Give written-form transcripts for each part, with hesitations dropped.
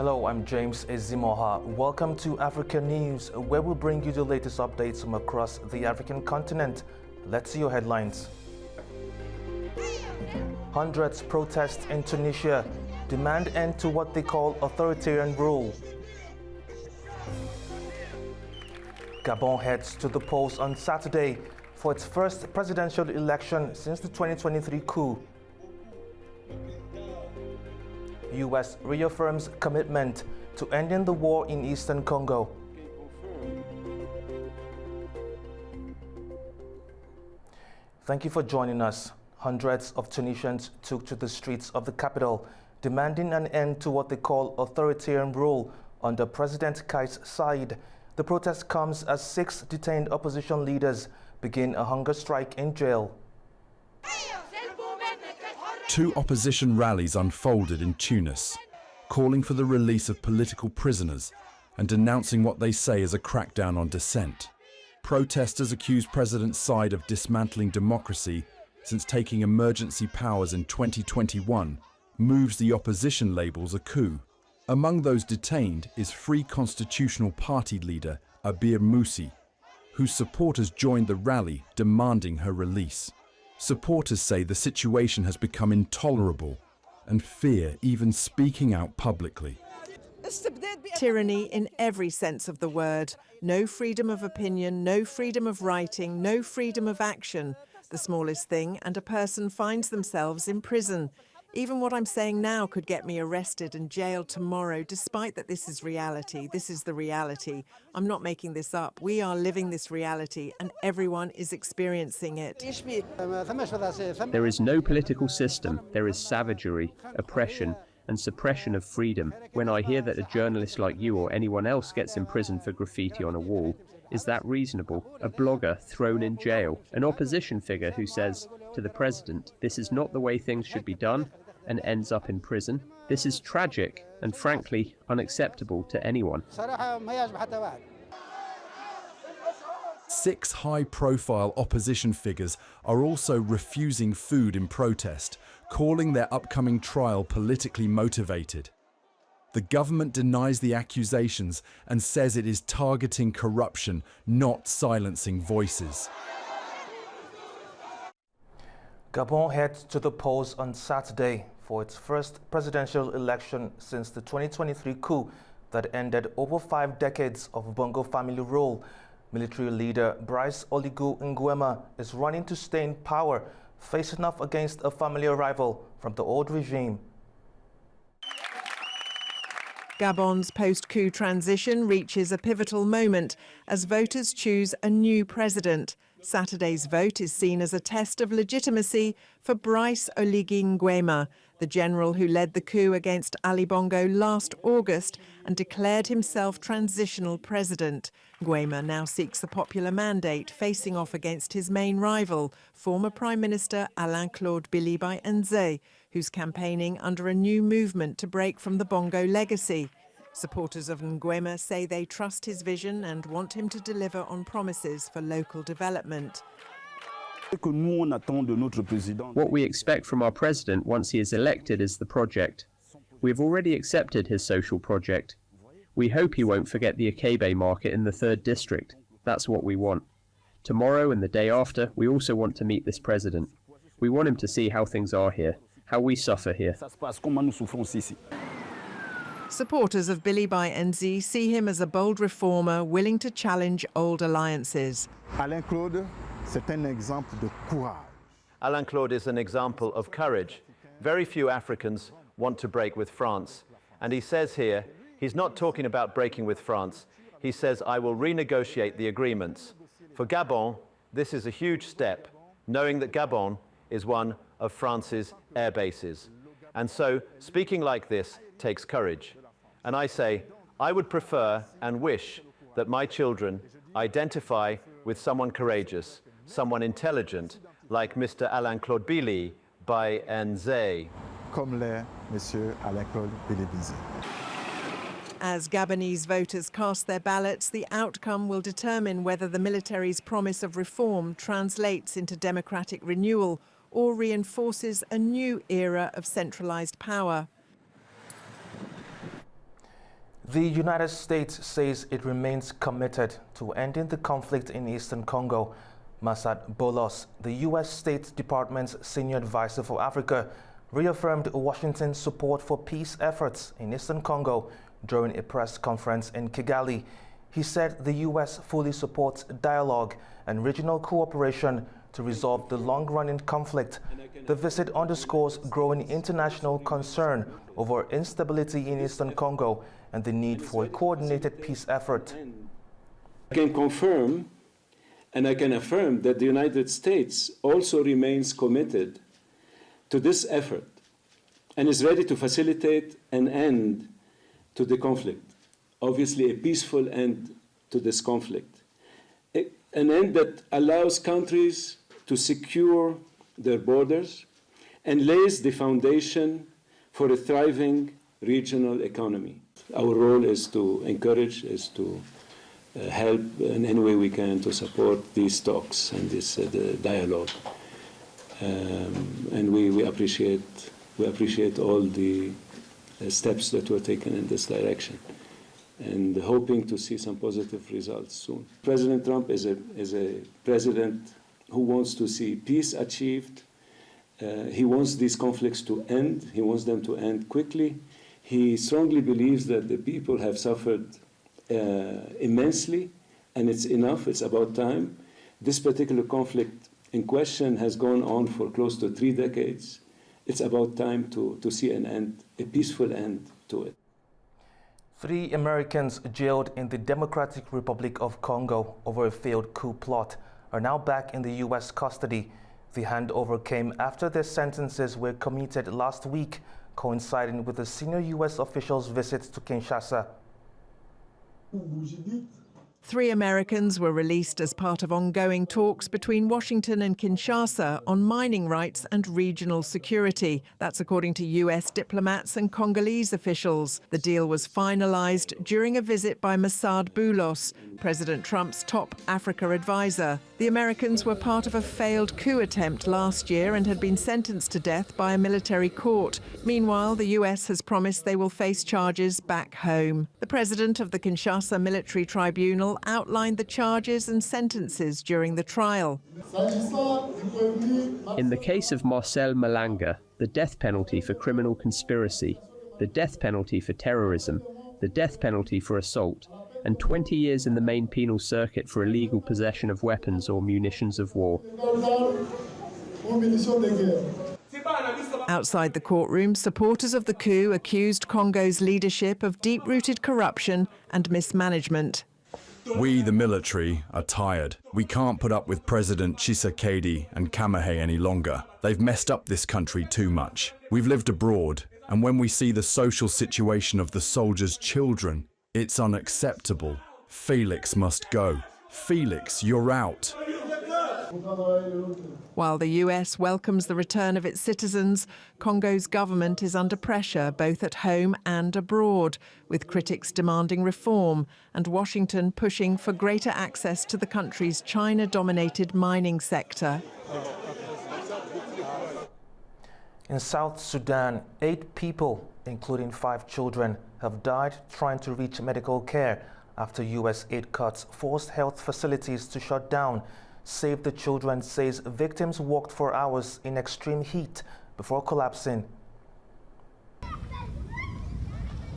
Hello, I'm James Ezimoha. Welcome to Africa News, where we'll bring you the latest updates from across the African continent. Let's see your headlines. Hundreds protest in Tunisia, demand end to what they call authoritarian rule. Gabon heads to the polls on Saturday for its first presidential election since the 2023 coup. U.S. reaffirms commitment to ending the war in Eastern Congo. Thank you for joining us. Hundreds of Tunisians took to the streets of the capital, demanding an end to what they call authoritarian rule under President Saied. The protest comes as 6 detained opposition leaders begin a hunger strike in jail. 2 opposition rallies unfolded in Tunis, calling for the release of political prisoners and denouncing what they say is a crackdown on dissent. Protesters accuse President Saied of dismantling democracy since taking emergency powers in 2021 moves the opposition labels a coup. Among those detained is Free Constitutional Party leader Abir Musi, whose supporters joined the rally demanding her release. Supporters say the situation has become intolerable and fear even speaking out publicly. Tyranny in every sense of the word. No freedom of opinion, no freedom of writing, no freedom of action. The smallest thing, and a person finds themselves in prison. Even what I'm saying now could get me arrested and jailed tomorrow, despite that this is reality. This is the reality. I'm not making this up. We are living this reality, and everyone is experiencing it. There is no political system. There is savagery, oppression, and suppression of freedom. When I hear that a journalist like you or anyone else gets imprisoned for graffiti on a wall, is that reasonable? A blogger thrown in jail, an opposition figure who says to the president, this is not the way things should be done, and ends up in prison. This is tragic and frankly unacceptable to anyone. 6 high-profile opposition figures are also refusing food in protest, calling their upcoming trial politically motivated. The government denies the accusations and says it is targeting corruption, not silencing voices. Gabon heads to the polls on Saturday for its first presidential election since the 2023 coup that ended over 5 decades of Bongo family rule. Military leader Brice Oligui Nguema is running to stay in power, facing off against a familiar rival from the old regime. Gabon's post-coup transition reaches a pivotal moment as voters choose a new president. Saturday's vote is seen as a test of legitimacy for Brice Oligui Nguema, the general who led the coup against Ali Bongo last August and declared himself transitional president. Nguema now seeks the popular mandate, facing off against his main rival, former Prime Minister Alain-Claude Bilibi-Nze, who's campaigning under a new movement to break from the Bongo legacy. Supporters of Nguema say they trust his vision and want him to deliver on promises for local development. What we expect from our president once he is elected is the project. We have already accepted his social project. We hope he won't forget the Akebe market in the 3rd district. That's what we want. Tomorrow and the day after, we also want to meet this president. We want him to see how things are here, how we suffer here. Supporters of Bilibi-Nze see him as a bold reformer willing to challenge old alliances. Alain-Claude, c'est un exemple de courage. Alain-Claude is an example of courage. Very few Africans want to break with France. And he says here, he's not talking about breaking with France. He says, I will renegotiate the agreements. For Gabon, this is a huge step, knowing that Gabon is one of France's air bases. And so, speaking like this takes courage. And I say, I would prefer and wish that my children identify with someone courageous, someone intelligent, like Mr. Alain-Claude Bilibi-Nze. Comme l'est Monsieur Alain-Claude Bilibi-Nze. As Gabonese voters cast their ballots, the outcome will determine whether the military's promise of reform translates into democratic renewal or reinforces a new era of centralized power. The United States says it remains committed to ending the conflict in Eastern Congo. Masad Bolos, the U.S. State Department's senior advisor for Africa, reaffirmed Washington's support for peace efforts in Eastern Congo during a press conference in Kigali. He said the U.S. fully supports dialogue and regional cooperation to resolve the long-running conflict. The visit underscores growing international concern over instability in Eastern Congo and the need for a coordinated peace effort. I can confirm and I can affirm that the United States also remains committed to this effort and is ready to facilitate an end to the conflict, obviously a peaceful end to this conflict, an end that allows countries to secure their borders and lays the foundation for a thriving regional economy. Our role is to encourage, is to help in any way we can to support these talks and this the dialogue. And we appreciate all the steps that were taken in this direction, and hoping to see some positive results soon. President Trump is a president who wants to see peace achieved. He wants these conflicts to end. He wants them to end quickly. He strongly believes that the people have suffered immensely, and it's enough. It's about time. This particular conflict in question has gone on for close to 3 decades. It's about time to see an end, a peaceful end to it. 3 Americans jailed in the Democratic Republic of Congo over a failed coup plot are now back in the U.S. custody. The handover came after their sentences were commuted last week, coinciding with a senior U.S. official's visit to Kinshasa. 3 Americans were released as part of ongoing talks between Washington and Kinshasa on mining rights and regional security. That's according to U.S. diplomats and Congolese officials. The deal was finalized during a visit by Masad Boulos, President Trump's top Africa advisor. The Americans were part of a failed coup attempt last year and had been sentenced to death by a military court. Meanwhile, the U.S. has promised they will face charges back home. The president of the Kinshasa Military Tribunal outlined the charges and sentences during the trial. In the case of Marcel Malanga, the death penalty for criminal conspiracy, the death penalty for terrorism, the death penalty for assault, and 20 years in the main penal circuit for illegal possession of weapons or munitions of war. Outside the courtroom, supporters of the coup accused Congo's leadership of deep-rooted corruption and mismanagement. We, the military, are tired. We can't put up with President Tshisekedi and Kamahe any longer. They've messed up this country too much. We've lived abroad, and when we see the social situation of the soldiers' children, it's unacceptable. Felix must go. Felix, you're out. While the US welcomes the return of its citizens, Congo's government is under pressure both at home and abroad, with critics demanding reform and Washington pushing for greater access to the country's China-dominated mining sector. In South Sudan, 8 people, including 5 children, have died trying to reach medical care after U.S. aid cuts forced health facilities to shut down. Save the Children says victims walked for hours in extreme heat before collapsing.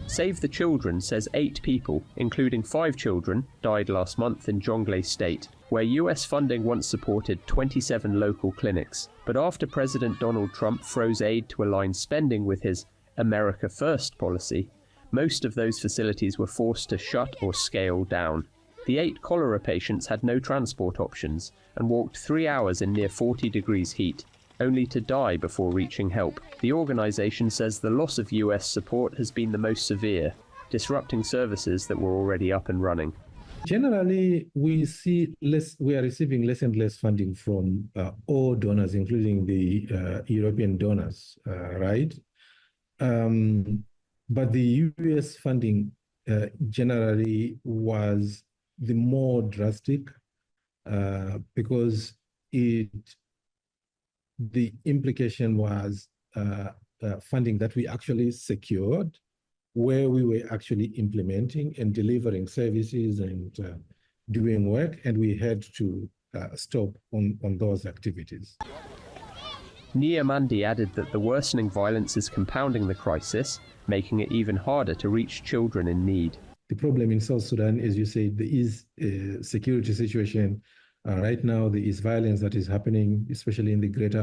Save the Children says 8 people, including 5 children, died last month in Jonglei State, where US funding once supported 27 local clinics. But after President Donald Trump froze aid to align spending with his America First policy, most of those facilities were forced to shut or scale down. The 8 cholera patients had no transport options and walked 3 hours in near 40 degrees heat, only to die before reaching help. The organization says the loss of US support has been the most severe, disrupting services that were already up and running. Generally, we are receiving less and less funding from all donors, including the European donors, right? But the US funding generally was the more drastic because the implication was funding that we actually secured where we were actually implementing and delivering services and doing work, and we had to stop on those activities. Niamandi added that the worsening violence is compounding the crisis, making it even harder to reach children in need. The problem in South Sudan, as you said, there is a security situation. Right now, there is violence that is happening, especially in the greater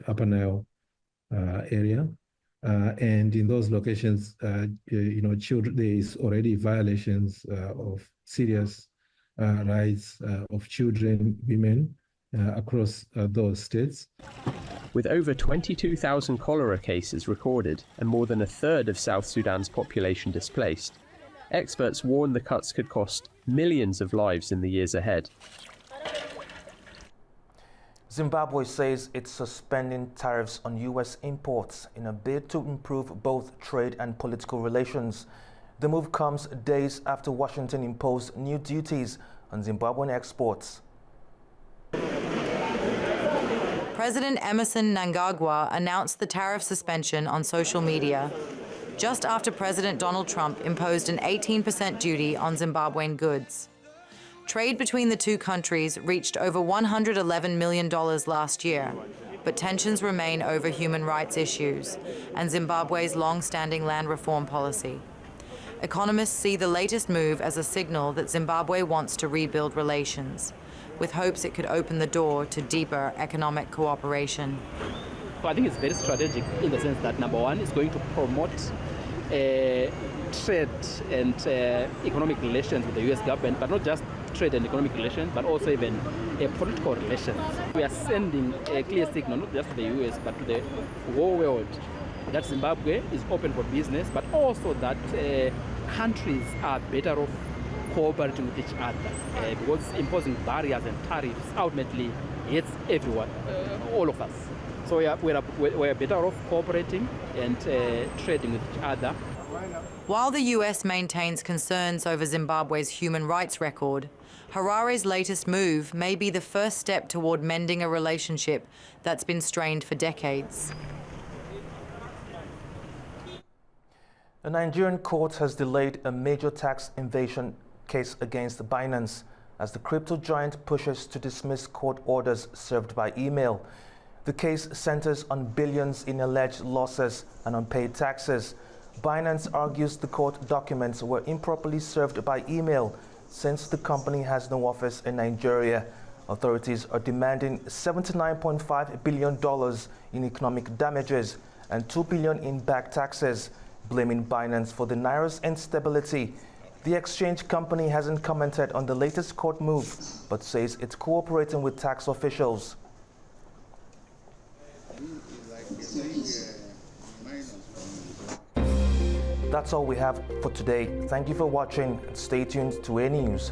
Upper Nile area. And in those locations, children, there is already violations of serious rights of children, women across those states. With over 22,000 cholera cases recorded and more than a third of South Sudan's population displaced, experts warn the cuts could cost millions of lives in the years ahead. Zimbabwe says it's suspending tariffs on U.S. imports in a bid to improve both trade and political relations. The move comes days after Washington imposed new duties on Zimbabwean exports. President Emerson Mnangagwa announced the tariff suspension on social media, just after President Donald Trump imposed an 18% duty on Zimbabwean goods. Trade between the two countries reached over $111 million last year, but tensions remain over human rights issues and Zimbabwe's long-standing land reform policy. Economists see the latest move as a signal that Zimbabwe wants to rebuild relations, with hopes it could open the door to deeper economic cooperation. I think it's very strategic in the sense that, number one, it's going to promote trade and economic relations with the U.S. government, but not just trade and economic relations, but also even political relations. We are sending a clear signal, not just to the U.S., but to the whole world, that Zimbabwe is open for business, but also that countries are better off cooperating with each other, because imposing barriers and tariffs ultimately hits everyone, all of us. So we are better off cooperating and trading with each other. While the U.S. maintains concerns over Zimbabwe's human rights record, Harare's latest move may be the first step toward mending a relationship that's been strained for decades. A Nigerian court has delayed a major tax evasion case against Binance as the crypto giant pushes to dismiss court orders served by email. The case centers on billions in alleged losses and unpaid taxes. Binance argues the court documents were improperly served by email since the company has no office in Nigeria. Authorities are demanding $79.5 billion in economic damages and $2 billion in back taxes, blaming Binance for the naira's instability. The exchange company hasn't commented on the latest court move, but says it's cooperating with tax officials. That's all we have for today. Thank you for watching and stay tuned to A News.